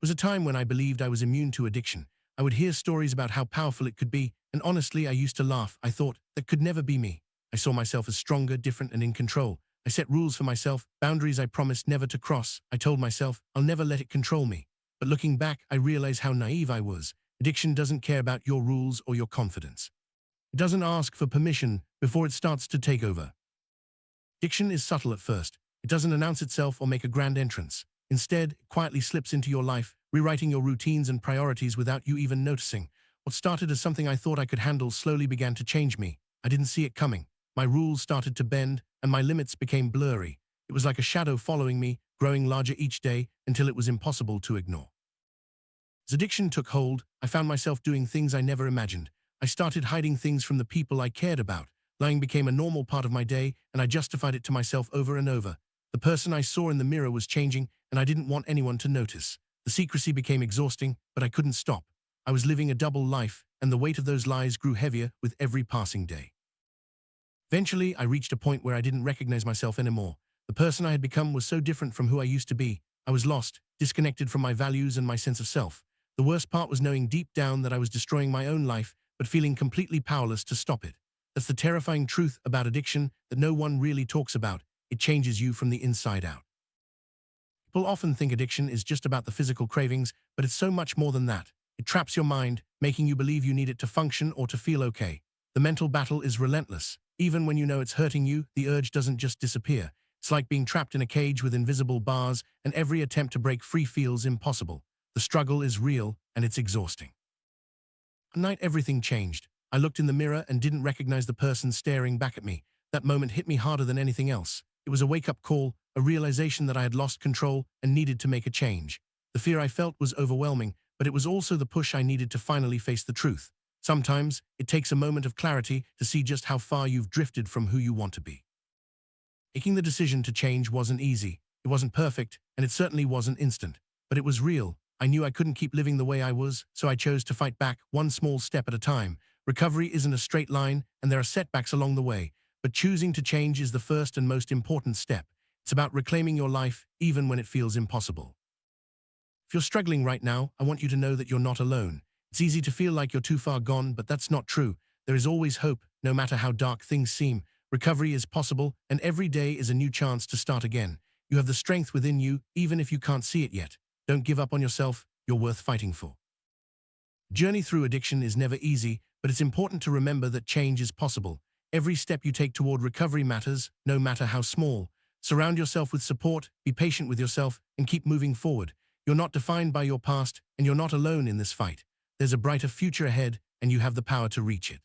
was a time when I believed I was immune to addiction. I would hear stories about how powerful it could be, and honestly, I used to laugh. I thought, that could never be me. I saw myself as stronger, different, and in control. I set rules for myself, boundaries I promised never to cross. I told myself, I'll never let it control me. But looking back, I realized how naive I was. Addiction doesn't care about your rules or your confidence. It doesn't ask for permission before it starts to take over. Addiction is subtle at first. It doesn't announce itself or make a grand entrance. Instead, it quietly slips into your life, rewriting your routines and priorities without you even noticing. What started as something I thought I could handle slowly began to change me. I didn't see it coming. My rules started to bend, and my limits became blurry. It was like a shadow following me, growing larger each day until it was impossible to ignore. As addiction took hold, I found myself doing things I never imagined. I started hiding things from the people I cared about. Lying became a normal part of my day, and I justified it to myself over and over. The person I saw in the mirror was changing, and I didn't want anyone to notice. The secrecy became exhausting, but I couldn't stop. I was living a double life, and the weight of those lies grew heavier with every passing day. Eventually, I reached a point where I didn't recognize myself anymore. The person I had become was so different from who I used to be. I was lost, disconnected from my values and my sense of self. The worst part was knowing deep down that I was destroying my own life, but feeling completely powerless to stop it. That's the terrifying truth about addiction that no one really talks about. It changes you from the inside out. People often think addiction is just about the physical cravings, but it's so much more than that. It traps your mind, making you believe you need it to function or to feel okay. The mental battle is relentless. Even when you know it's hurting you, the urge doesn't just disappear. It's like being trapped in a cage with invisible bars, and every attempt to break free feels impossible. The struggle is real, and it's exhausting. One night, everything changed. I looked in the mirror and didn't recognize the person staring back at me. That moment hit me harder than anything else. It was a wake-up call, a realization that I had lost control and needed to make a change. The fear I felt was overwhelming, but it was also the push I needed to finally face the truth. Sometimes, it takes a moment of clarity to see just how far you've drifted from who you want to be. Making the decision to change wasn't easy. It wasn't perfect, and it certainly wasn't instant. But it was real. I knew I couldn't keep living the way I was, so I chose to fight back, one small step at a time. Recovery isn't a straight line, and there are setbacks along the way. But choosing to change is the first and most important step. It's about reclaiming your life, even when it feels impossible. If you're struggling right now, I want you to know that you're not alone. It's easy to feel like you're too far gone, but that's not true. There is always hope, no matter how dark things seem. Recovery is possible, and every day is a new chance to start again. You have the strength within you, even if you can't see it yet. Don't give up on yourself. You're worth fighting for. Journey through addiction is never easy, but it's important to remember that change is possible. Every step you take toward recovery matters, no matter how small. Surround yourself with support, be patient with yourself, and keep moving forward. You're not defined by your past, and you're not alone in this fight. There's a brighter future ahead, and you have the power to reach it.